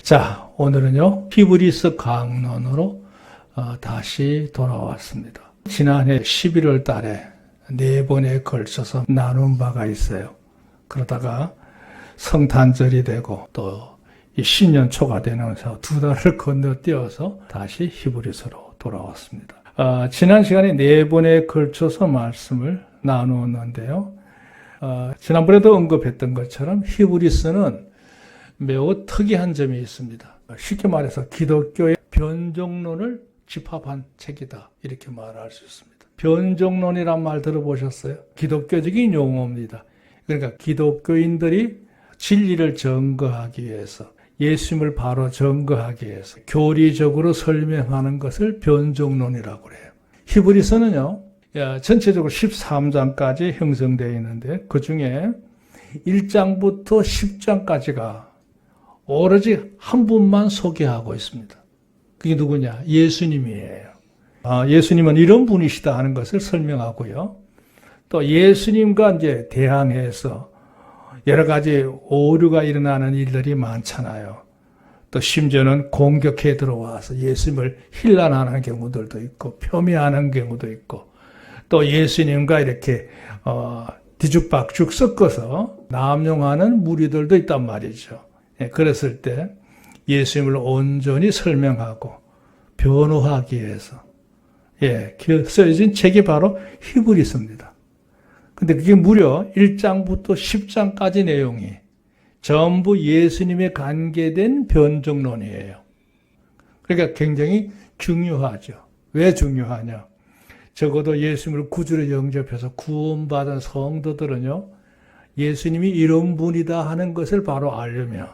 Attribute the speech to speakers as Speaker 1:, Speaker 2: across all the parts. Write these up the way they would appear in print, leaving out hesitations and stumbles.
Speaker 1: 자, 오늘은요, 히브리서 강론으로 다시 돌아왔습니다. 지난해 11월 달에 4번에 걸쳐서 나눈 바가 있어요. 그러다가 성탄절이 되고 또 이 신년 초가 되면서 2달을 건너뛰어서 다시 히브리서로 돌아왔습니다. 지난 시간에 4번에 걸쳐서 말씀을 나누었는데요. 지난번에도 언급했던 것처럼 히브리서는 매우 특이한 점이 있습니다. 쉽게 말해서 기독교의 변종론을 집합한 책이다, 이렇게 말할 수 있습니다. 변종론이란 말 들어보셨어요? 기독교적인 용어입니다. 그러니까 기독교인들이 진리를 증거하기 위해서, 예수님을 바로 증거하기 위해서 교리적으로 설명하는 것을 변종론이라고 그래요. 히브리서는요, 전체적으로 13장까지 형성되어 있는데 그 중에 1장부터 10장까지가 오로지 한 분만 소개하고 있습니다. 그게 누구냐? 예수님이에요. 예수님은 이런 분이시다 하는 것을 설명하고요. 또 예수님과 이제 대항해서 여러 가지 오류가 일어나는 일들이 많잖아요. 또 심지어는 공격해 들어와서 예수님을 힐난하는 경우들도 있고 폄훼하는 경우도 있고 또 예수님과 이렇게 뒤죽박죽 섞어서 남용하는 무리들도 있단 말이죠. 그랬을 때 예수님을 온전히 설명하고 변호하기 위해서 쓰여진 책이 바로 히브리서입니다. 근데 그게 무려 1장부터 10장까지 내용이 전부 예수님에 관계된 변종론이에요. 그러니까 굉장히 중요하죠. 왜 중요하냐? 적어도 예수님을 구주로 영접해서 구원받은 성도들은요, 예수님이 이런 분이다 하는 것을 바로 알려면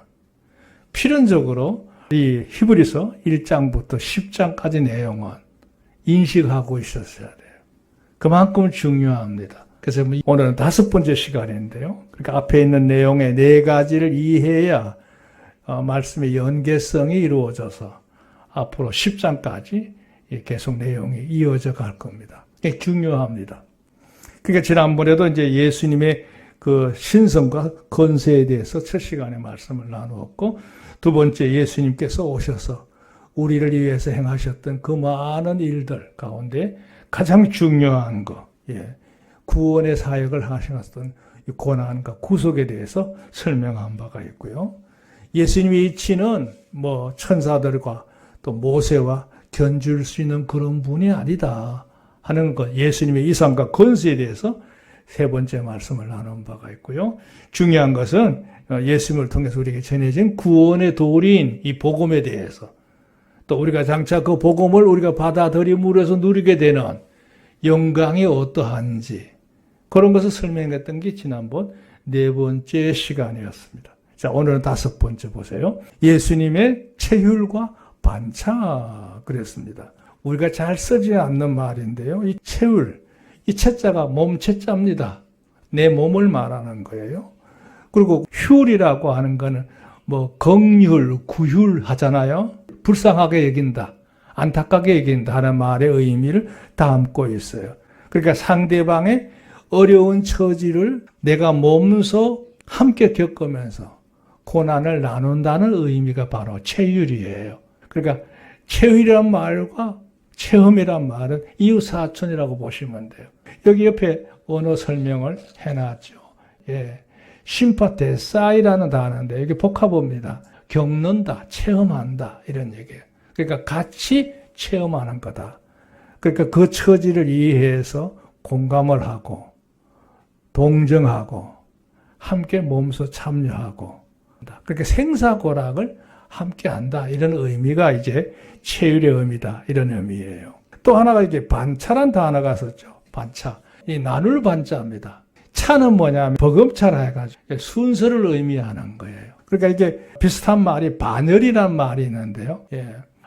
Speaker 1: 필연적으로 이 히브리서 1장부터 10장까지 내용은 인식하고 있었어야 돼요. 그만큼 중요합니다. 그래서 오늘은 5번째 시간인데요. 그러니까 앞에 있는 내용의 4가지를 이해해야 말씀의 연계성이 이루어져서 앞으로 10장까지 계속 내용이 이어져 갈 겁니다. 이게 중요합니다. 그러니까 지난번에도 이제 예수님의 그 신성과 권세에 대해서 첫 시간에 말씀을 나누었고, 2번째 예수님께서 오셔서 우리를 위해서 행하셨던 그 많은 일들 가운데 가장 중요한 거, 구원의 사역을 하셨던 고난과 구속에 대해서 설명한 바가 있고요. 예수님의 이치는 뭐 천사들과 또 모세와 견줄 수 있는 그런 분이 아니다 하는 것, 예수님의 이상과 권세에 대해서 3번째 말씀을 나눈 바가 있고요. 중요한 것은 예수님을 통해서 우리에게 전해진 구원의 도리인 이 복음에 대해서, 또 우리가 장차 그 복음을 우리가 받아들임으로 해서 누리게 되는 영광이 어떠한지, 그런 것을 설명했던 게 지난번 4번째 시간이었습니다. 자, 오늘은 5번째 보세요. 예수님의 체휼과 반차 그랬습니다. 우리가 잘 쓰지 않는 말인데요. 이 체휼, 이 채자가 몸 채자입니다. 내 몸을 말하는 거예요. 그리고 휼이라고 하는 거는 뭐 긍휼, 구휼 하잖아요. 불쌍하게 여긴다, 안타깝게 여긴다 하는 말의 의미를 담고 있어요. 그러니까 상대방의 어려운 처지를 내가 몸소 함께 겪으면서 고난을 나눈다는 의미가 바로 체휼이에요. 그러니까 체휼이란 말과 체험이란 말은 이웃사촌이라고 보시면 돼요. 여기 옆에 언어 설명을 해놨죠. 심파테사이라는 단어인데 여기 복합어입니다. 겪는다, 체험한다, 이런 얘기예요. 그러니까 같이 체험하는 거다. 그러니까 그 처지를 이해해서 공감을 하고 동정하고 함께 몸소 참여하고, 그렇게 생사고락을 함께 한다, 이런 의미가 이제 체휼의 의미다, 이런 의미예요. 또 하나가 이제 반차란 단어가 썼죠. 반차. 이 나눌 반차입니다. 차는 뭐냐면 버금차라 해가지고 순서를 의미하는 거예요. 그러니까 이게 비슷한 말이 반열이라는 말이 있는데요.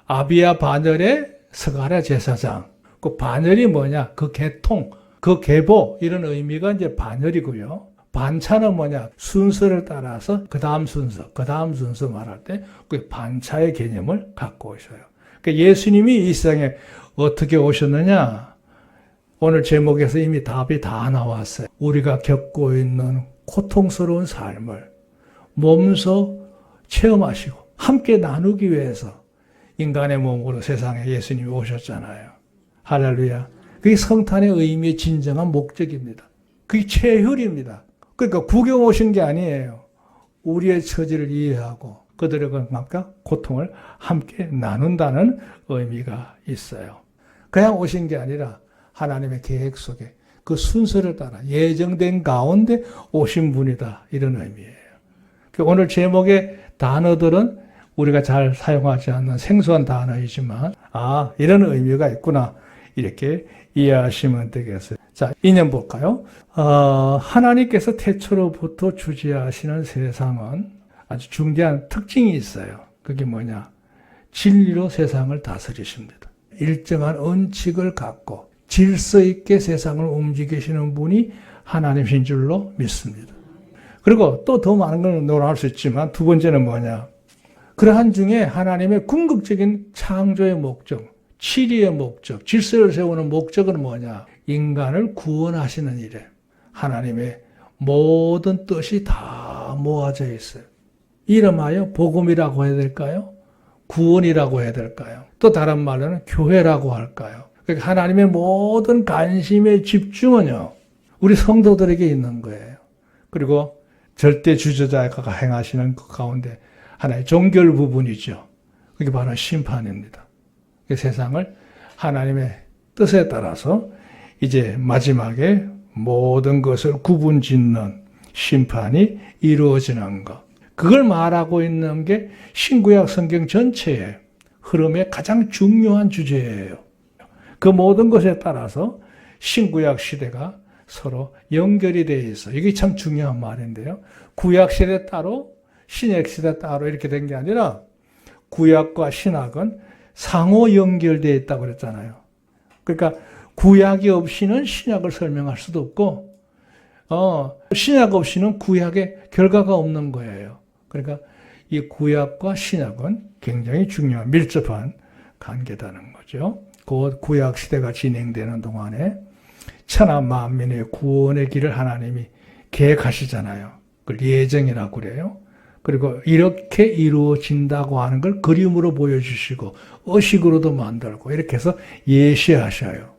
Speaker 1: 아비야 반열의 스가랴 제사장. 그 반열이 뭐냐? 그 계통, 그 계보, 이런 의미가 이제 반열이고요. 반차는 뭐냐? 순서를 따라서 그 다음 순서 말할 때 그 반차의 개념을 갖고 있어요. 그러니까 예수님이 이 세상에 어떻게 오셨느냐? 오늘 제목에서 이미 답이 다 나왔어요. 우리가 겪고 있는 고통스러운 삶을 몸소 체험하시고 함께 나누기 위해서 인간의 몸으로 세상에 예수님이 오셨잖아요. 할렐루야. 그게 성탄의 의미의 진정한 목적입니다. 그게 최혈입니다. 그러니까 구경 오신 게 아니에요. 우리의 처지를 이해하고 그들의 고통을 함께 나눈다는 의미가 있어요. 그냥 오신 게 아니라 하나님의 계획 속에 그 순서를 따라 예정된 가운데 오신 분이다. 이런 의미예요. 오늘 제목의 단어들은 우리가 잘 사용하지 않는 생소한 단어이지만 이런 의미가 있구나. 이렇게 이해하시면 되겠어요. 자, 인연 볼까요? 하나님께서 태초로부터 주재하시는 세상은 아주 중대한 특징이 있어요. 그게 뭐냐? 진리로 세상을 다스리십니다. 일정한 원칙을 갖고 질서 있게 세상을 움직이시는 분이 하나님이신 줄로 믿습니다. 그리고 또 더 많은 걸 논할 수 있지만 두 번째는 뭐냐? 그러한 중에 하나님의 궁극적인 창조의 목적, 치리의 목적, 질서를 세우는 목적은 뭐냐? 인간을 구원하시는 일에 하나님의 모든 뜻이 다 모아져 있어요. 이름하여 복음이라고 해야 될까요? 구원이라고 해야 될까요? 또 다른 말로는 교회라고 할까요? 그러니까 하나님의 모든 관심의 집중은요, 우리 성도들에게 있는 거예요. 그리고 절대 주저자가 행하시는 그 가운데 하나의 종결 부분이죠. 그게 바로 심판입니다. 세상을 하나님의 뜻에 따라서 이제 마지막에 모든 것을 구분짓는 심판이 이루어지는 것. 그걸 말하고 있는 게 신구약 성경 전체의 흐름의 가장 중요한 주제예요. 그 모든 것에 따라서 신구약 시대가 서로 연결이 되어 있어. 이게 참 중요한 말인데요. 구약 시대 따로, 신약 시대 따로 이렇게 된 게 아니라 구약과 신약은 상호 연결되어 있다고 그랬잖아요. 그러니까 구약이 없이는 신약을 설명할 수도 없고, 신약 없이는 구약의 결과가 없는 거예요. 그러니까 이 구약과 신약은 굉장히 중요한 밀접한 관계다는 거죠. 그 구약 시대가 진행되는 동안에 천하 만민의 구원의 길을 하나님이 계획하시잖아요. 그걸 예정이라고 그래요. 그리고 이렇게 이루어진다고 하는 걸 그림으로 보여주시고 의식으로도 만들고 이렇게 해서 예시하셔요.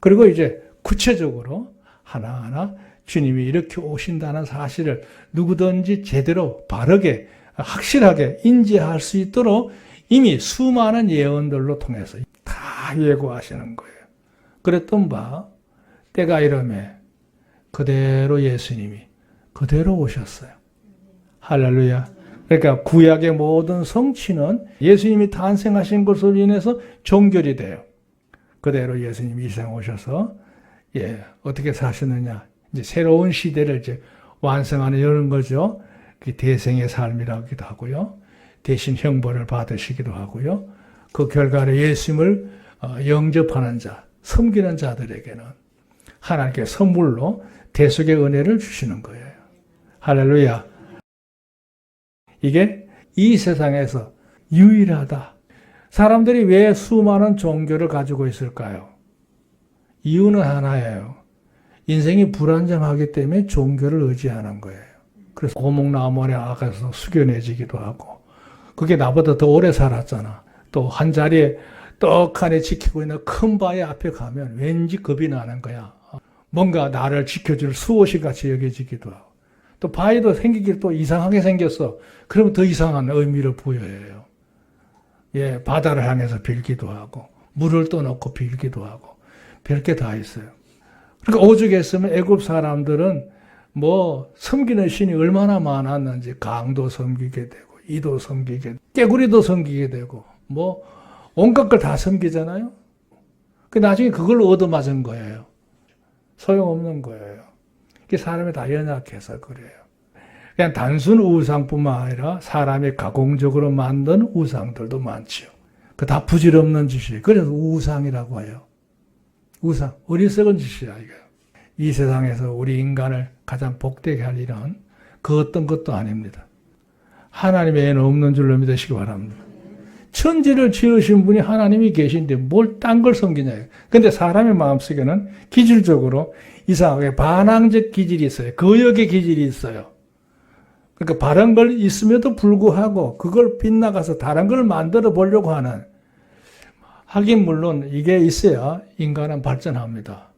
Speaker 1: 그리고 이제 구체적으로 하나하나 주님이 이렇게 오신다는 사실을 누구든지 제대로 바르게 확실하게 인지할 수 있도록 이미 수많은 예언들로 통해서 다 예고하시는 거예요. 그랬던 바 때가 이르매 그대로 예수님이 그대로 오셨어요. 할렐루야. 그러니까 구약의 모든 성취는 예수님이 탄생하신 것으로 인해서 종결이 돼요. 그대로 예수님이 이 세상 오셔서 어떻게 사셨느냐. 이제 새로운 시대를 이제 완성하는 이런 거죠. 그 대생의 삶이라기도 하고요. 대신 형벌을 받으시기도 하고요. 그 결과로 예수님을 영접하는 자, 섬기는 자들에게는 하나님께 선물로 대속의 은혜를 주시는 거예요. 할렐루야. 이게 이 세상에서 유일하다. 사람들이 왜 수많은 종교를 가지고 있을까요? 이유는 하나예요. 인생이 불안정하기 때문에 종교를 의지하는 거예요. 그래서 고목나무 아래 아가서 숙연해지기도 하고, 그게 나보다 더 오래 살았잖아. 또 한 자리에 떡하니 지키고 있는 큰 바위 앞에 가면 왠지 겁이 나는 거야. 뭔가 나를 지켜줄 수호시 같이 여겨지기도 하고. 또 바위도 생기길 또 이상하게 생겼어. 그러면 더 이상한 의미를 부여해요. 바다를 향해서 빌기도 하고, 물을 떠놓고 빌기도 하고, 별게 다 있어요. 그러니까 오죽했으면 애굽 사람들은 섬기는 신이 얼마나 많았는지 강도 섬기게 되고, 이도 섬기게 되고, 깨구리도 섬기게 되고, 온갖 걸 다 섬기잖아요. 나중에 그걸 얻어맞은 거예요. 소용없는 거예요. 사람이 다 연약해서 그래요. 그냥 단순 우상뿐만 아니라 사람이 가공적으로 만든 우상들도 많지요. 그 다 부질없는 짓이에요. 그래서 우상이라고 해요. 우상, 어리석은 짓이야, 이거. 이 세상에서 우리 인간을 가장 복되게 할 일은 그 어떤 것도 아닙니다. 하나님의 애는 없는 줄로 믿으시기 바랍니다. 천지를 지으신 분이 하나님이 계신데 뭘 딴 걸 섬기냐. 근데 사람의 마음속에는 기질적으로 이상하게 반항적 기질이 있어요. 거역의 기질이 있어요. 그러니까 바른 걸 있음에도 불구하고 그걸 빗나가서 다른 걸 만들어 보려고 하는, 하긴 물론 이게 있어야 인간은 발전합니다.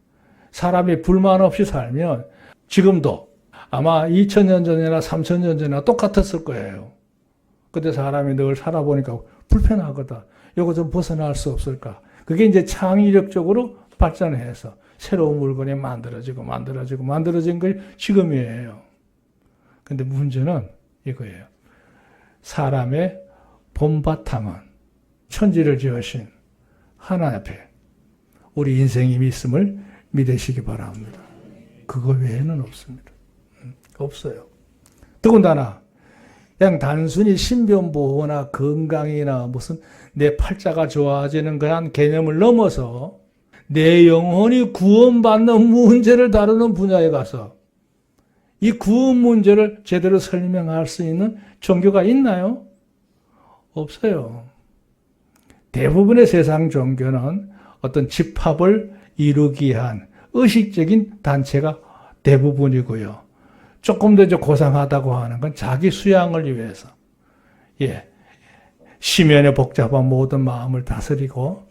Speaker 1: 사람이 불만 없이 살면 지금도 아마 2000년 전이나 3000년 전이나 똑같았을 거예요. 그때 사람이 늘 살아보니까 불편하거든. 이거 좀 벗어날 수 없을까? 그게 이제 창의력적으로 발전해서 새로운 물건이 만들어진 게 지금이에요. 근데 문제는 이거예요. 사람의 본바탕은 천지를 지으신 하나님 앞에 우리 인생이 있음을 믿으시기 바랍니다. 그거 외에는 없습니다. 없어요. 더군다나 그냥 단순히 신변보호나 건강이나 무슨 내 팔자가 좋아지는 그런 개념을 넘어서 내 영혼이 구원받는 문제를 다루는 분야에 가서 이 구원 문제를 제대로 설명할 수 있는 종교가 있나요? 없어요. 대부분의 세상 종교는 어떤 집합을 이루기 위한 의식적인 단체가 대부분이고요. 조금 더 고상하다고 하는 건 자기 수양을 위해서, 심연의 복잡한 모든 마음을 다스리고,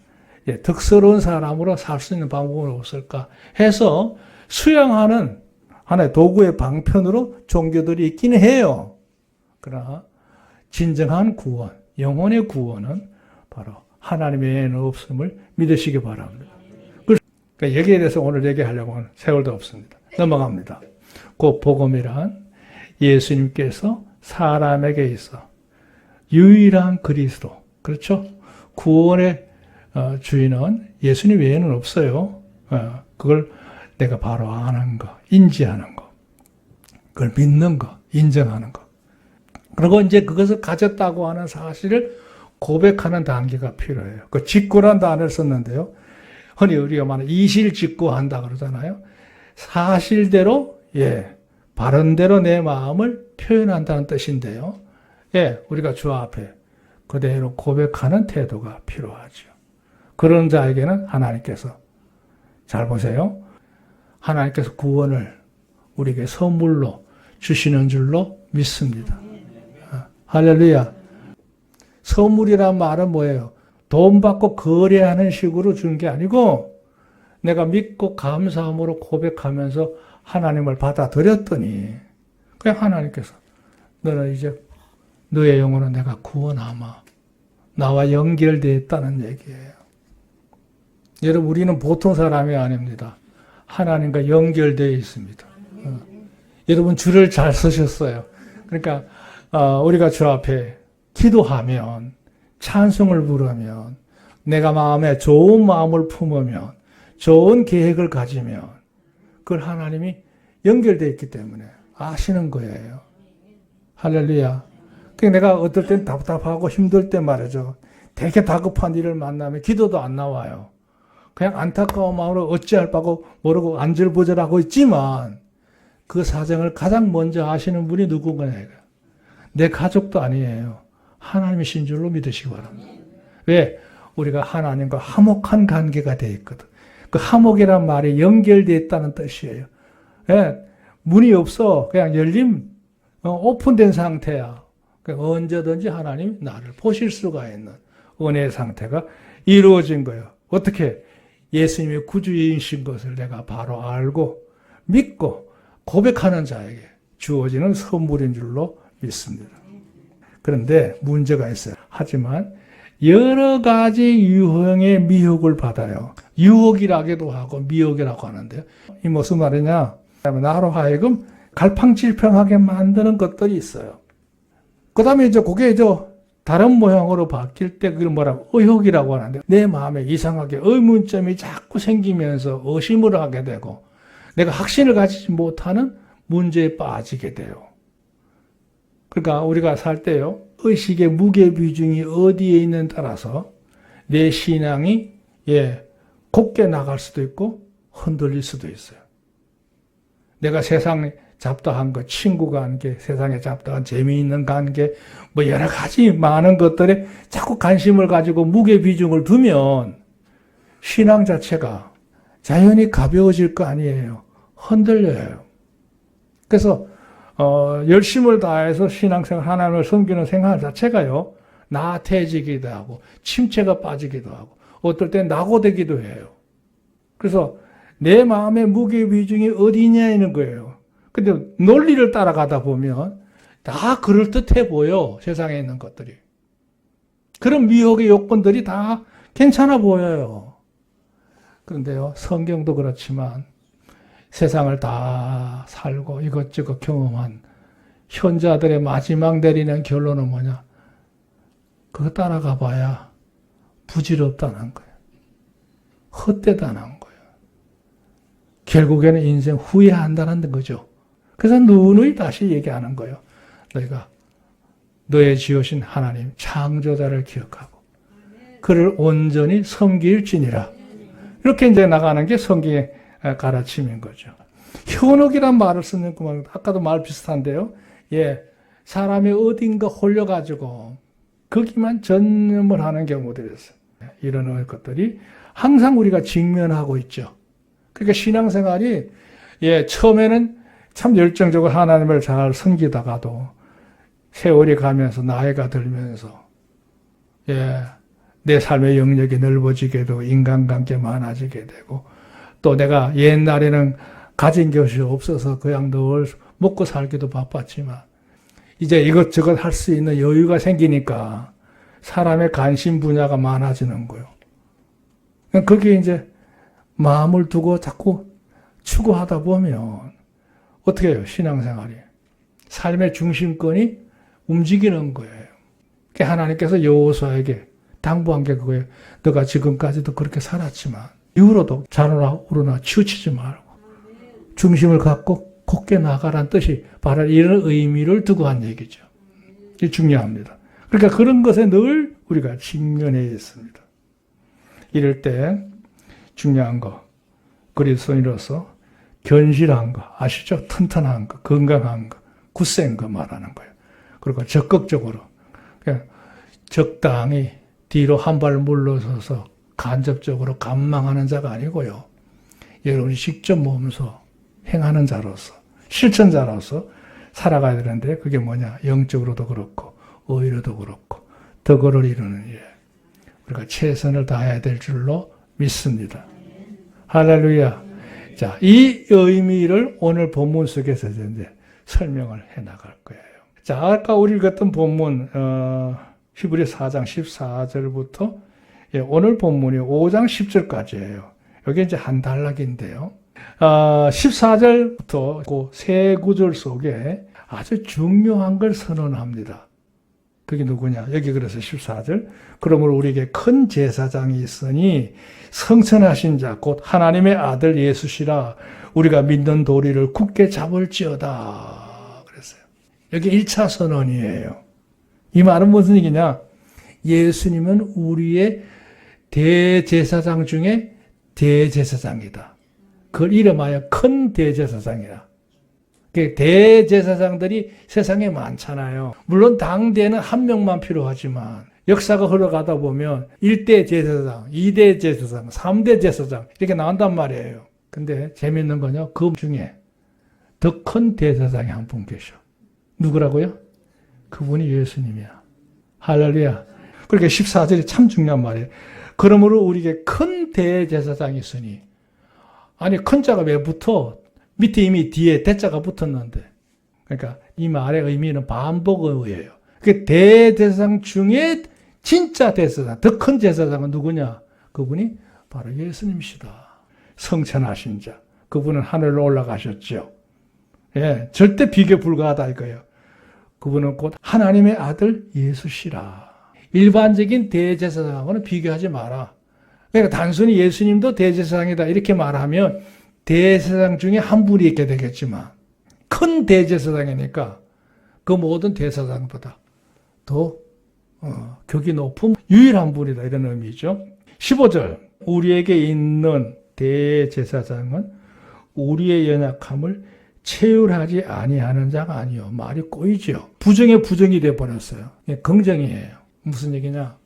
Speaker 1: 덕스러운 사람으로 살 수 있는 방법은 없을까 해서 수양하는 하나의 도구의 방편으로 종교들이 있기는 해요. 그러나 진정한 구원, 영혼의 구원은 바로 하나님 외에는 없음을 믿으시기 바랍니다. 그러니까 여기에 대해서 오늘 얘기하려고는 세월도 없습니다. 넘어갑니다. 그 복음이란 예수님께서 사람에게 있어 유일한 그리스도, 그렇죠? 구원의 주인은 예수님 외에는 없어요. 그걸 내가 바로 아는 거, 인지하는 거, 그걸 믿는 거, 인정하는 거. 그리고 이제 그것을 가졌다고 하는 사실을 고백하는 단계가 필요해요. 그 직구란 단어를 썼는데요. 흔히 우리가 말하는 이실직고한다 그러잖아요. 사실대로, 바른대로 내 마음을 표현한다는 뜻인데요. 우리가 주 앞에 그대로 고백하는 태도가 필요하죠. 그런 자에게는 하나님께서, 잘 보세요. 하나님께서 구원을 우리에게 선물로 주시는 줄로 믿습니다. 할렐루야. 선물이란 말은 뭐예요? 돈 받고 거래하는 식으로 주는 게 아니고 내가 믿고 감사함으로 고백하면서 하나님을 받아들였더니 그냥 하나님께서 너는 이제 너의 영혼은 내가 구원하마 나와 연결되어 있다는 얘기예요. 여러분, 우리는 보통 사람이 아닙니다. 하나님과 연결되어 있습니다. 여러분, 줄을 잘 쓰셨어요. 그러니까 우리가 주 앞에 기도하면, 찬송을 부르면, 내가 마음에 좋은 마음을 품으면, 좋은 계획을 가지면 그걸 하나님이 연결되어 있기 때문에 아시는 거예요. 할렐루야. 그러니까 내가 어떨 땐 답답하고 힘들 때 말이죠. 되게 다급한 일을 만나면 기도도 안 나와요. 그냥 안타까운 마음으로 어찌할 바고 모르고 안절부절하고 있지만 그 사정을 가장 먼저 아시는 분이 누군가요? 내 가족도 아니에요. 하나님이신 줄로 믿으시기 바랍니다. 왜? 우리가 하나님과 화목한 관계가 되어 있거든. 그 화목이란 말이 연결되어 있다는 뜻이에요. 문이 없어. 그냥 오픈된 상태야. 언제든지 하나님 나를 보실 수가 있는 은혜의 상태가 이루어진 거예요. 어떻게? 예수님의 구주이신 것을 내가 바로 알고 믿고 고백하는 자에게 주어지는 선물인 줄로 믿습니다. 그런데 문제가 있어요. 하지만 여러 가지 유형의 미혹을 받아요. 유혹이라기도 하고 미혹이라고 하는데요. 이 무슨 말이냐? 나로 하여금 갈팡질팡하게 만드는 것들이 있어요. 그 다음에 이제 그게 다른 모양으로 바뀔 때 그걸 뭐라고? 의혹이라고 하는데 내 마음에 이상하게 의문점이 자꾸 생기면서 의심을 하게 되고 내가 확신을 가지지 못하는 문제에 빠지게 돼요. 그러니까 우리가 살 때요. 의식의 무게 비중이 어디에 있는 따라서 내 신앙이 곱게 나갈 수도 있고 흔들릴 수도 있어요. 내가 세상에 잡다한 것, 친구 관계, 세상에 잡다한 재미있는 관계, 여러 가지 많은 것들에 자꾸 관심을 가지고 무게 비중을 두면 신앙 자체가 자연히 가벼워질 거 아니에요. 흔들려요. 그래서 열심을 다해서 신앙생활, 하나님을 섬기는 생활 자체가요, 나태해지기도 하고, 침체가 빠지기도 하고, 어떨 땐 낙오되기도 해요. 그래서 내 마음의 무게 비중이 어디냐 있는 거예요. 근데 논리를 따라가다 보면 다 그럴듯해 보여, 세상에 있는 것들이. 그런 미혹의 요건들이 다 괜찮아 보여요. 그런데요, 성경도 그렇지만 세상을 다 살고 이것저것 경험한 현자들의 마지막 내리는 결론은 뭐냐? 그거 따라가 봐야 부질없다는 거예요. 헛되다는 거예요. 결국에는 인생 후회한다는 거죠. 그래서 누누이 다시 얘기하는 거예요. 너희가 너의 지으신 하나님 창조자를 기억하고 그를 온전히 섬길지니라. 이렇게 이제 나가는 게 성경의 가르침인 거죠. 현혹이란 말을 쓰는 거 아까도 말 비슷한데요. 예, 사람이 어딘가 홀려가지고 거기만 전념을 하는 경우들이 있어요. 이런 것들이 항상 우리가 직면하고 있죠. 그러니까 신앙생활이 처음에는 참 열정적으로 하나님을 잘 섬기다가도 세월이 가면서 나이가 들면서 내 삶의 영역이 넓어지게 되고 인간관계 많아지게 되고 또 내가 옛날에는 가진 것이 없어서 그냥 늘 먹고 살기도 바빴지만 이제 이것저것 할 수 있는 여유가 생기니까 사람의 관심 분야가 많아지는 거예요. 거기에 이제 마음을 두고 자꾸 추구하다 보면 어떻게 해요? 신앙생활이. 삶의 중심권이 움직이는 거예요. 하나님께서 여호수아에게 당부한 게 그거예요. 너가 지금까지도 그렇게 살았지만 이후로도 좌로나 우로나 치우치지 말고 중심을 갖고 곧게 나가라는 뜻이 바로 이런 의미를 두고 한 얘기죠. 이게 중요합니다. 그러니까 그런 것에 늘 우리가 직면해 있습니다. 이럴 때 중요한 거, 그리스도인으로서 견실한 거, 아시죠? 튼튼한 거, 건강한 거, 굳센 거 말하는 거예요. 그리고 적극적으로 그냥 적당히 뒤로 한 발 물러서서 간접적으로 감망하는 자가 아니고요. 여러분이 직접 몸소 행하는 자로서 실천자로서 살아가야 되는데 그게 뭐냐? 영적으로도 그렇고 의로도 그렇고 덕을 이루는 일. 우리가 최선을 다해야 될 줄로 믿습니다. 할렐루야. 자, 이 의미를 오늘 본문 속에서 이제 설명을 해 나갈 거예요. 자, 아까 우리 읽었던 본문 히브리 4장 14절부터 오늘 본문이 5장 10절까지예요. 여기 이제 한 단락인데요. 14절부터 그 세 구절 속에 아주 중요한 걸 선언합니다. 그게 누구냐? 여기 그래서 14절. 그러므로 우리에게 큰 제사장이 있으니 성천하신 자 곧 하나님의 아들 예수시라 우리가 믿는 도리를 굳게 잡을지어다 그랬어요. 여기 1차 선언이에요. 이 말은 무슨 얘기냐? 예수님은 우리의 대제사장 중에 대제사장이다. 그걸 이름하여 큰 대제사장이다. 대제사장들이 세상에 많잖아요. 물론 당대에는 한 명만 필요하지만 역사가 흘러가다 보면 1대 제사장, 2대 제사장, 3대 제사장 이렇게 나온단 말이에요. 근데 재밌는 거냐? 그 중에 더 큰 대제사장이 한 분 계셔. 누구라고요? 그분이 예수님이야. 할렐루야. 그러니까 14절이 참 중요한 말이에요. 그러므로 우리에게 큰 대제사장이 있으니 아니 큰 자가 왜 붙어? 밑에 이미 뒤에 대자가 붙었는데 그러니까 이 말의 의미는 반복어예요. 그 대제사장 중에 진짜 대제사장, 더 큰 제사장은 누구냐? 그분이 바로 예수님이시다. 성천하신 자. 그분은 하늘로 올라가셨죠. 예, 절대 비교 불가하다 이거예요. 그분은 곧 하나님의 아들 예수시라. 일반적인 대제사장하고는 비교하지 마라. 그러니까 단순히 예수님도 대제사장이다 이렇게 말하면 대제사장 중에 한 분이 있게 되겠지만 큰 대제사장이니까 그 모든 대제사장보다 더 격이 높은 유일한 분이다 이런 의미죠. 15절 우리에게 있는 대제사장은 우리의 연약함을 체휼하지 아니하는 자가 아니요. 말이 꼬이죠. 부정에 부정이 되어버렸어요. 긍정이에요. 무슨 얘기냐?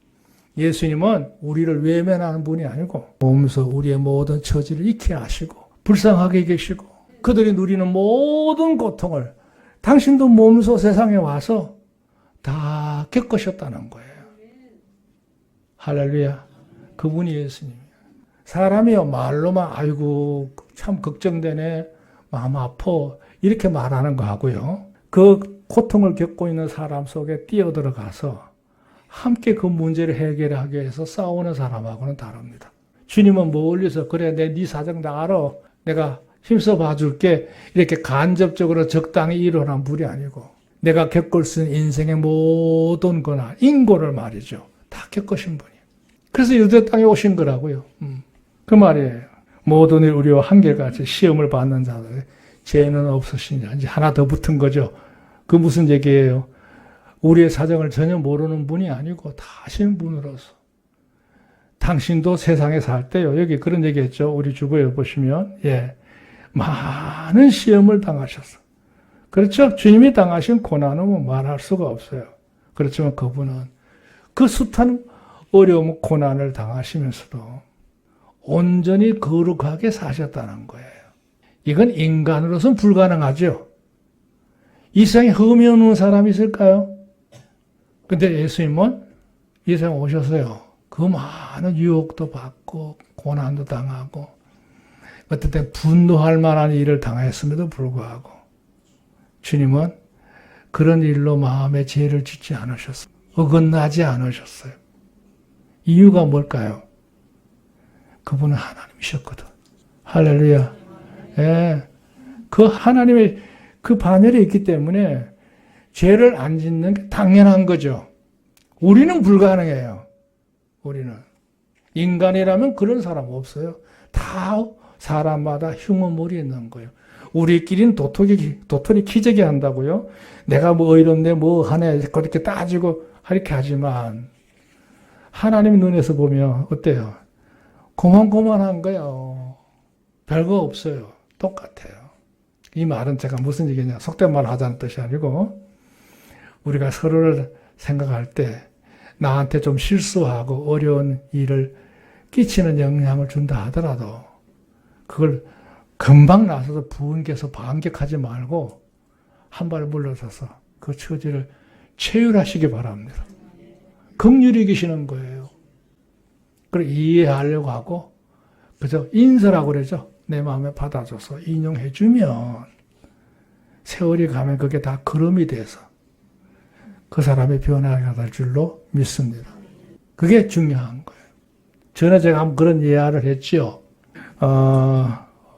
Speaker 1: 예수님은 우리를 외면하는 분이 아니고 몸소 우리의 모든 처지를 익히 아시고 불쌍하게 계시고 그들이 누리는 모든 고통을 당신도 몸소 세상에 와서 다 겪으셨다는 거예요. 할렐루야. 그분이 예수님이에요. 사람이요, 말로만, 아이고, 참 걱정되네, 마음 아파, 이렇게 말하는 거 하고요. 그 고통을 겪고 있는 사람 속에 뛰어들어가서 함께 그 문제를 해결하기 위해서 싸우는 사람하고는 다릅니다. 주님은 멀리서, 그래, 네 사정 다 알아. 내가 힘써 봐줄게. 이렇게 간접적으로 적당히 일어난 분이 아니고, 내가 겪을 수 있는 인생의 모든 거나 인고를 말이죠. 다 겪으신 분이에요. 그래서 유대 땅에 오신 거라고요. 그 말이에요. 모든 일 우리와 한결같이 시험을 받는 자들, 죄는 없으시냐. 이제 하나 더 붙은 거죠. 그 무슨 얘기예요? 우리의 사정을 전혀 모르는 분이 아니고 다 아시는 분으로서. 당신도 세상에 살 때요. 여기 그런 얘기 했죠. 우리 주보에 보시면, 예. 많은 시험을 당하셨어. 그렇죠? 주님이 당하신 고난은 뭐 말할 수가 없어요. 그렇지만 그분은 그 숱한 어려움, 고난을 당하시면서도 온전히 거룩하게 사셨다는 거예요. 이건 인간으로서는 불가능하죠. 이 세상에 흠이 없는 사람이 있을까요? 근데 예수님은 이 세상에 오셔서요. 그 많은 유혹도 받고 고난도 당하고 어떨 때 분노할 만한 일을 당했음에도 불구하고 주님은 그런 일로 마음에 죄를 짓지 않으셨어요. 어긋나지 않으셨어요. 이유가 뭘까요? 그분은 하나님이셨거든. 할렐루야. 예. 그 하나님의 그 반열에 있기 때문에 죄를 안 짓는 게 당연한 거죠. 우리는 불가능해요. 우리는. 인간이라면 그런 사람 없어요. 다 사람마다 흉어물이 있는 거예요. 우리끼리는 도토리 키재기 한다고요. 내가 뭐 이런데 뭐 하네 그렇게 따지고 이렇게 하지만 하나님 눈에서 보면 어때요? 고만고만한 거예요. 별거 없어요. 똑같아요. 이 말은 제가 무슨 얘기냐, 속된 말 하자는 뜻이 아니고 우리가 서로를 생각할 때 나한테 좀 실수하고 어려운 일을 끼치는 영향을 준다 하더라도 그걸 금방 나서서 부은께서 반격하지 말고 한 발 물러서서 그 처지를 체휼하시기 바랍니다. 긍휼히 계시는 거예요. 그걸 이해하려고 하고 그저 인서라고 그러죠. 내 마음에 받아줘서 인용해주면 세월이 가면 그게 다 걸음이 돼서 그 사람이 변화가 될 줄로 믿습니다. 그게 중요한 거예요. 전에 제가 한번 그런 이야기를 했지요.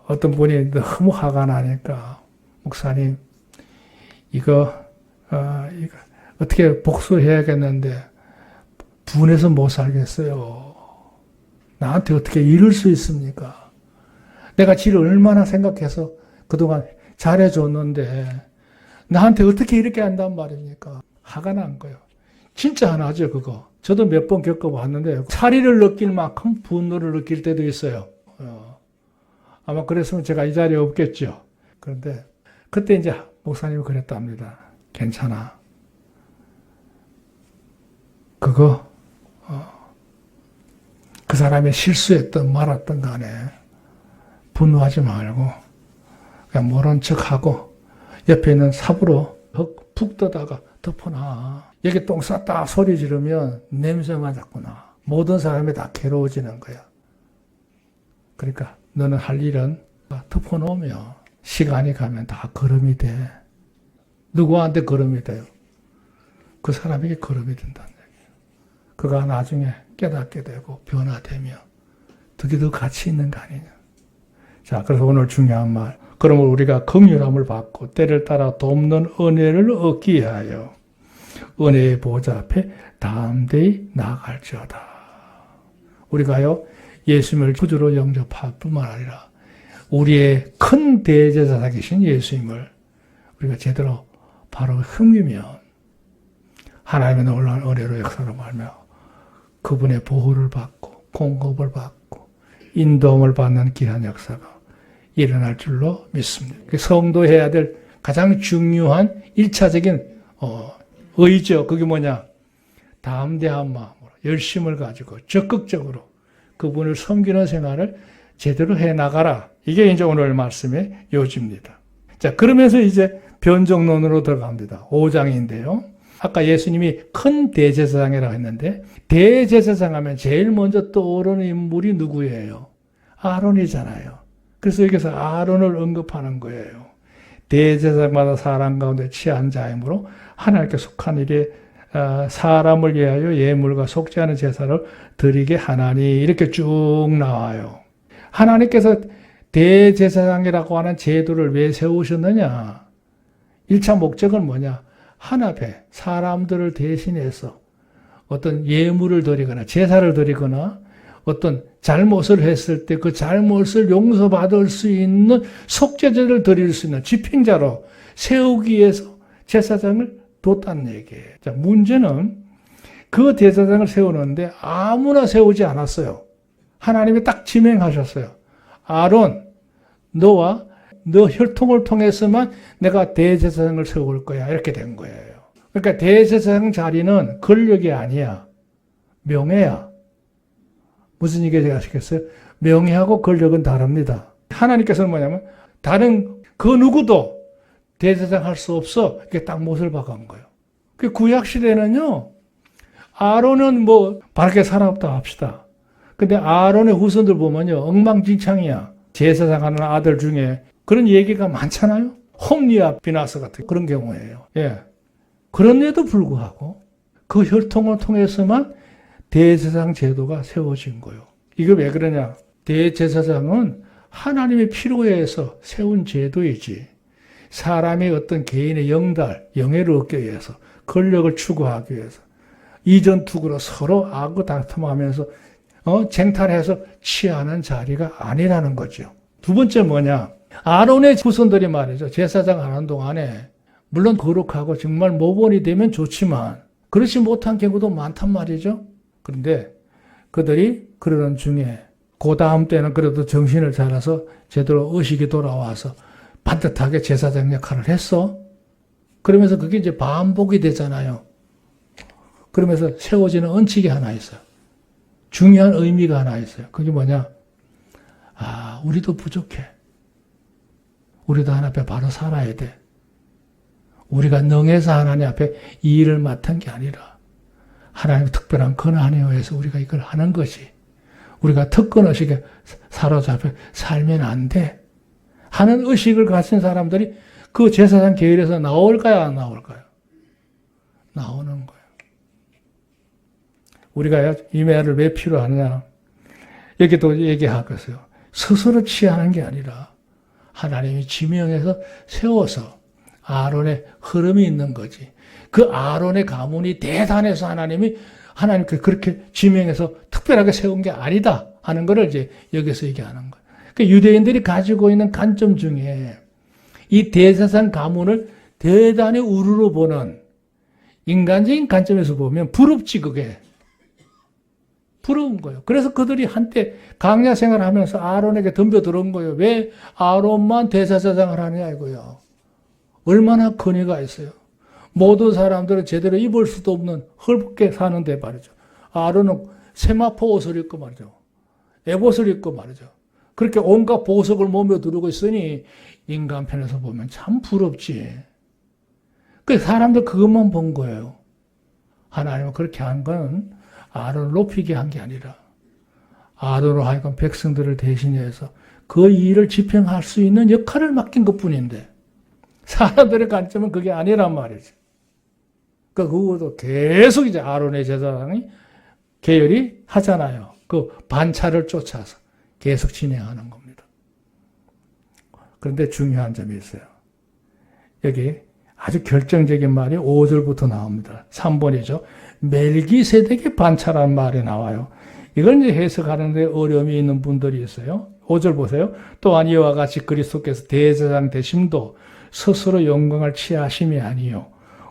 Speaker 1: 어떤 분이 너무 화가 나니까 목사님 이거 어떻게 복수해야겠는데 분해서 못 살겠어요. 나한테 어떻게 이럴 수 있습니까? 내가 지를 얼마나 생각해서 그동안 잘해줬는데 나한테 어떻게 이렇게 한단 말입니까? 화가 난 거예요. 진짜 하나죠 그거. 저도 몇 번 겪어봤는데 사리를 느낄 만큼 분노를 느낄 때도 있어요. 아마 그랬으면 제가 이 자리에 없겠죠. 그런데 그때 이제 목사님이 그랬답니다. 괜찮아. 그거 그 사람이 실수했던 말았던 간에 분노하지 말고 그냥 모른 척하고 옆에 있는 삽으로 푹 떠다가 덮어놔. 여기 똥 쌌다 소리 지르면 냄새만 자꾸 나. 모든 사람이 다 괴로워지는 거야. 그러니까 너는 할 일은 덮어놓으면 시간이 가면 다 거름이 돼. 누구한테 거름이 돼요? 그 사람에게 거름이 된다는 얘기예요. 그가 나중에 깨닫게 되고 변화되며 그게 더 가치 있는 거 아니냐. 자, 그래서 오늘 중요한 말. 그러면 우리가 긍휼함을 받고 때를 따라 돕는 은혜를 얻기 위하여 은혜의 보좌 앞에 담대히 나아갈지어다. 우리가요 예수님을 구주로 영접할 뿐만 아니라 우리의 큰 대제사장 계신 예수님을 우리가 제대로 바로 섬기면 하나님의 놀라운 은혜로 역사를 말며 그분의 보호를 받고 공급을 받고 인도함을 받는 귀한 역사가 일어날 줄로 믿습니다. 성도해야 될 가장 중요한 1차적인 의죠. 그게 뭐냐? 담대한 마음으로 열심을 가지고 적극적으로 그분을 섬기는 생활을 제대로 해나가라. 이게 이제 오늘 말씀의 요지입니다. 자, 그러면서 이제 변정론으로 들어갑니다. 5장인데요. 아까 예수님이 큰 대제사장이라고 했는데 대제사장 하면 제일 먼저 떠오르는 인물이 누구예요? 아론이잖아요. 그래서 여기서 아론을 언급하는 거예요. 대제사장마다 사람 가운데 취한 자이므로 하나님께 속한 일에 사람을 위하여 예물과 속죄하는 제사를 드리게 하나니 이렇게 쭉 나와요. 하나님께서 대제사장이라고 하는 제도를 왜 세우셨느냐? 1차 목적은 뭐냐? 하나님께 사람들을 대신해서 어떤 예물을 드리거나 제사를 드리거나 어떤 잘못을 했을 때 그 잘못을 용서받을 수 있는 속죄제를 드릴 수 있는 집행자로 세우기 위해서 제사장을 뒀다는 얘기예요. 자, 문제는 그 제사장을 세우는데 아무나 세우지 않았어요. 하나님이 딱 지명하셨어요. 아론, 너와 너 혈통을 통해서만 내가 대제사장을 세울 거야. 이렇게 된 거예요. 그러니까 대제사장 자리는 권력이 아니야. 명예야. 무슨 얘기 아시겠어요? 명예하고 권력은 다릅니다. 하나님께서는 뭐냐면 다른 그 누구도 대제사장 할 수 없어. 이렇게 딱 못을 박은 거예요. 그 구약 시대는요. 아론은 뭐 바르게 살아왔다 합시다. 근데 아론의 후손들 보면요. 엉망진창이야. 제사장 하는 아들 중에 그런 얘기가 많잖아요. 홈리와 비나스 같은 그런 경우예요. 예. 그런데도 불구하고 그 혈통을 통해서만 대제사장 제도가 세워진 거예요. 이게 왜 그러냐? 대제사장은 하나님의 필요에 의해서 세운 제도이지 사람의 어떤 개인의 영달, 영예를 얻기 위해서 권력을 추구하기 위해서 이전투구로 서로 악을 다툼하면서 쟁탈해서 취하는 자리가 아니라는 거죠. 두 번째 뭐냐? 아론의 후손들이 말이죠. 제사장 하는 동안에 물론 거룩하고 정말 모본이 되면 좋지만 그렇지 못한 경우도 많단 말이죠. 그런데 그들이 그러는 중에 그 다음 때는 그래도 정신을 차려서 제대로 의식이 돌아와서 반듯하게 제사장 역할을 했어. 그러면서 그게 이제 반복이 되잖아요. 그러면서 세워지는 언칙이 하나 있어요. 중요한 의미가 하나 있어요. 그게 뭐냐? 아, 우리도 부족해. 우리도 하나님 앞에 바로 살아야 돼. 우리가 능해서 하나님 앞에 이 일을 맡은 게 아니라 하나님의 특별한 권한에 의해서 우리가 이걸 하는 것이 우리가 특권의식에 사로잡혀 살면 안 돼. 하는 의식을 가진 사람들이 그 제사장 계율에서 나올까요? 안 나올까요? 나오는 거예요. 우리가 이 말을 왜 필요하냐? 여기도 얘기하겠어요. 스스로 취하는 게 아니라 하나님이 지명해서 세워서 아론의 흐름이 있는 거지. 그 아론의 가문이 대단해서 하나님께 그렇게 지명해서 특별하게 세운 게 아니다 하는 것을 이제 여기서 얘기하는 거예요. 그러니까 유대인들이 가지고 있는 관점 중에 이 대제사장 가문을 대단히 우르르 보는 인간적인 관점에서 보면 부럽지 그게. 부러운 거예요. 그래서 그들이 한때 강야 생활을 하면서 아론에게 덤벼들은 거예요. 왜 아론만 대제사장을 하느냐 이거요. 얼마나 권위가 있어요. 모든 사람들은 제대로 입을 수도 없는 헐벗게 사는데 말이죠. 아론은 세마포 옷을 입고 말이죠. 에봇을 입고 말이죠. 그렇게 온갖 보석을 몸에 두르고 있으니 인간 편에서 보면 참 부럽지. 그 사람들 그것만 본 거예요. 하나님은 그렇게 한 건 아론을 높이게 한 게 아니라 아론으로 하여금 백성들을 대신해서 그 일을 집행할 수 있는 역할을 맡긴 것뿐인데 사람들의 관점은 그게 아니란 말이죠. 그것도 계속 이제 아론의 제사장이 계열이 하잖아요. 그 반차를 쫓아서 계속 진행하는 겁니다. 그런데 중요한 점이 있어요. 여기 아주 결정적인 말이 5절부터 나옵니다. 3번이죠. 멜기세덱의 반차라는 말이 나와요. 이걸 이제 해석하는데 어려움이 있는 분들이 있어요. 5절 보세요. 또한 이와 같이 그리스도께서 대제사장 되심도 스스로 영광을 취하심이 아니요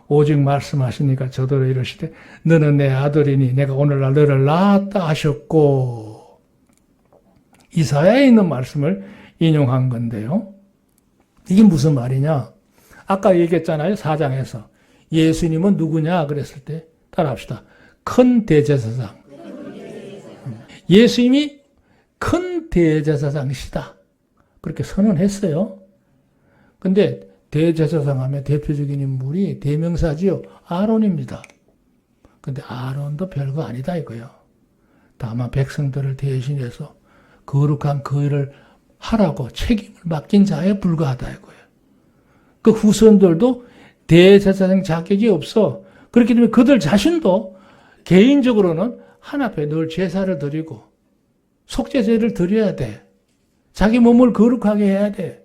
Speaker 1: 오직 말씀하시니까 저더러 이르시되 너는 내 아들이니 내가 오늘날 너를 낳았다 하셨고 이사야에 있는 말씀을 인용한 건데요. 이게 무슨 말이냐? 아까 얘기했잖아요. 4장에서 예수님은 누구냐 그랬을 때 따라합시다. 큰 대제사장. 예수님이 큰 대제사장이시다. 그렇게 선언했어요. 근데 대제사장 하면 대표적인 인물이 대명사지요. 아론입니다. 근데 아론도 별거 아니다 이거예요. 다만 백성들을 대신해서 거룩한 그 일을 하라고 책임을 맡긴 자에 불과하다 이거예요. 그 후손들도 대제사장 자격이 없어. 그렇기 때문에 그들 자신도 개인적으로는 하나님 앞에 늘 제사를 드리고 속죄제를 드려야 돼. 자기 몸을 거룩하게 해야 돼.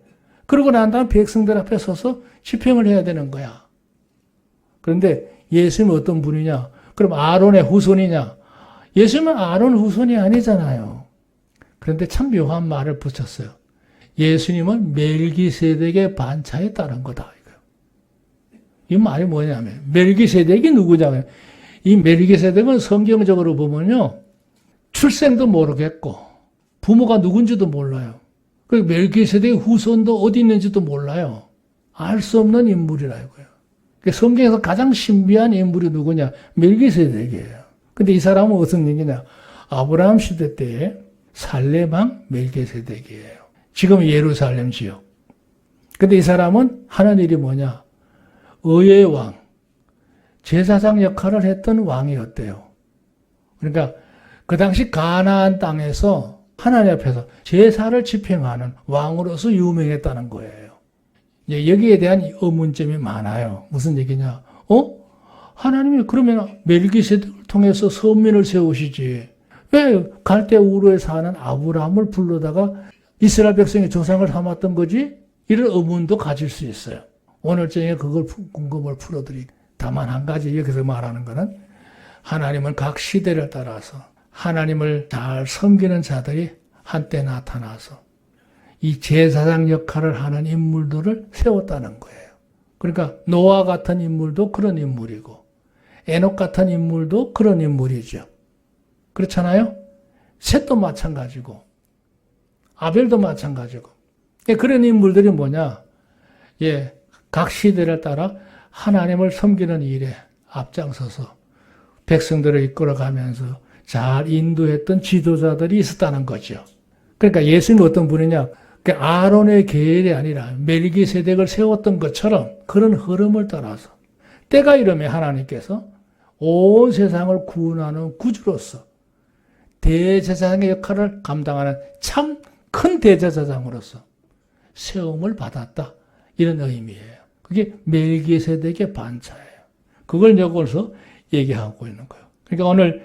Speaker 1: 그러고 난 다음 백성들 앞에 서서 집행을 해야 되는 거야. 그런데 예수님은 어떤 분이냐? 그럼 아론의 후손이냐? 예수님은 아론 후손이 아니잖아요. 그런데 참 묘한 말을 붙였어요. 예수님은 멜기세덱의 반차에 따른 거다. 이 말이 뭐냐면 멜기세덱이 누구냐면 이 멜기세덱은 성경적으로 보면요. 출생도 모르겠고 부모가 누군지도 몰라요. 그리고 멜기세덱의 후손도 어디 있는지도 몰라요. 알 수 없는 인물이라 이거예요. 성경에서 가장 신비한 인물이 누구냐? 멜기세덱이에요. 근데 이 사람은 무슨 얘기냐? 아브라함 시대 때에 살렘 왕 멜기세덱이에요. 지금 예루살렘 지역. 근데 이 사람은 하는 일이 뭐냐? 의의 왕, 제사장 역할을 했던 왕이었대요. 그러니까 그 당시 가나안 땅에서 하나님 앞에서 제사를 집행하는 왕으로서 유명했다는 거예요. 여기에 대한 의문점이 많아요. 무슨 얘기냐? 하나님이 그러면 멜기세덱을 통해서 선민을 세우시지. 왜 갈대 우르에 사는 아브라함을 불러다가 이스라엘 백성의 조상을 삼았던 거지? 이런 의문도 가질 수 있어요. 오늘 저녁에 그걸 궁금을 풀어드리고. 다만 한 가지 여기서 말하는 것은 하나님은 각 시대를 따라서 하나님을 잘 섬기는 자들이 한때 나타나서 이 제사장 역할을 하는 인물들을 세웠다는 거예요. 그러니까 노아 같은 인물도 그런 인물이고 에녹 같은 인물도 그런 인물이죠. 그렇잖아요? 셋도 마찬가지고 아벨도 마찬가지고 그런 인물들이 뭐냐? 각 시대를 따라 하나님을 섬기는 일에 앞장서서 백성들을 이끌어가면서 잘 인도했던 지도자들이 있었다는 거죠. 그러니까 예수님은 어떤 분이냐? 아론의 계율이 아니라 멜기세덱을 세웠던 것처럼 그런 흐름을 따라서 때가 이르면 하나님께서 온 세상을 구원하는 구주로서 대제사장의 역할을 감당하는 참 큰 대제사장으로서 세움을 받았다. 이런 의미예요. 그게 멜기세덱의 반차예요. 그걸 여기서 얘기하고 있는 거예요. 그러니까 오늘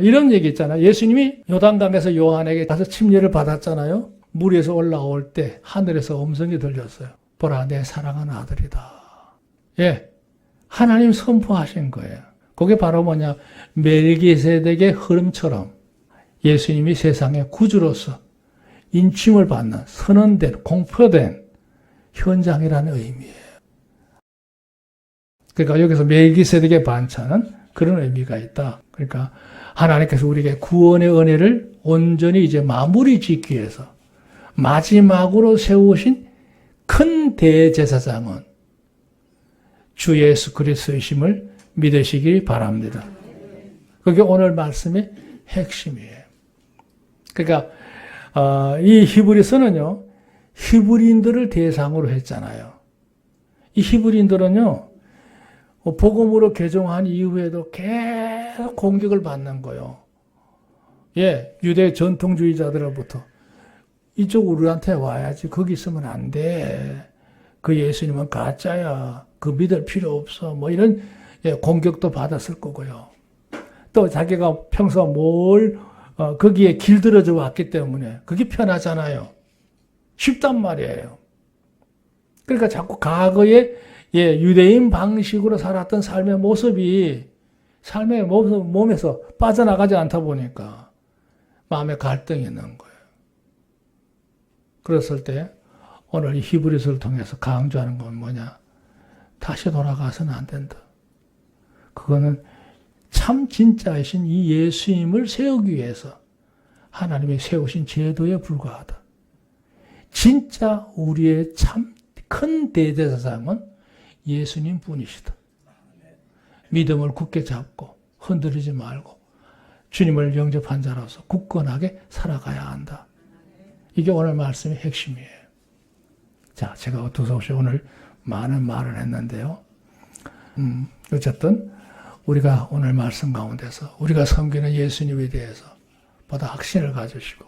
Speaker 1: 이런 얘기 있잖아요. 예수님이 요단강에서 요한에게 가서 침례를 받았잖아요. 물 위에서 올라올 때 하늘에서 음성이 들렸어요. 보라 내 사랑하는 아들이다. 하나님 선포하신 거예요. 그게 바로 뭐냐? 멜기세덱의 흐름처럼 예수님이 세상의 구주로서 인침을 받는 선언된 공표된 현장이라는 의미예요. 그러니까 여기서 멜기세덱의 반차는 그런 의미가 있다. 그러니까 하나님께서 우리에게 구원의 은혜를 온전히 이제 마무리 짓기 위해서 마지막으로 세우신 큰 대제사장은 주 예수 그리스도이심을 믿으시기 바랍니다. 그게 오늘 말씀의 핵심이에요. 그러니까 이 히브리서는요, 히브리인들을 대상으로 했잖아요. 이 히브리인들은요, 복음으로 개종한 이후에도 계속 공격을 받는 거예요. 유대 전통주의자들로부터 이쪽 우리한테 와야지. 거기 있으면 안 돼. 그 예수님은 가짜야. 그 믿을 필요 없어. 뭐 이런 공격도 받았을 거고요. 또 자기가 평소 거기에 길들여져 왔기 때문에 그게 편하잖아요. 쉽단 말이에요. 그러니까 자꾸 과거에 유대인 방식으로 살았던 삶의 모습이 삶의 몸에서 빠져나가지 않다 보니까 마음에 갈등이 있는 거예요. 그랬을 때 오늘 이 히브리서를 통해서 강조하는 건 뭐냐? 다시 돌아가서는 안 된다. 그거는 참 진짜이신 이 예수님을 세우기 위해서 하나님이 세우신 제도에 불과하다. 진짜 우리의 참 큰 대제사장은 예수님 분이시다. 믿음을 굳게 잡고 흔들리지 말고 주님을 영접한 자로서 굳건하게 살아가야 한다. 이게 오늘 말씀의 핵심이에요. 자, 제가 어떻게 없이 오늘 많은 말을 했는데요. 어쨌든 우리가 오늘 말씀 가운데서 우리가 섬기는 예수님에 대해서 보다 확신을 가지시고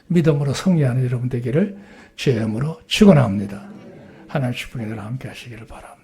Speaker 1: 믿음으로 승리하는 여러분 되기를 주의 이름으로 축원합니다. 하나님 축복이 늘 함께 하시기를 바랍니다.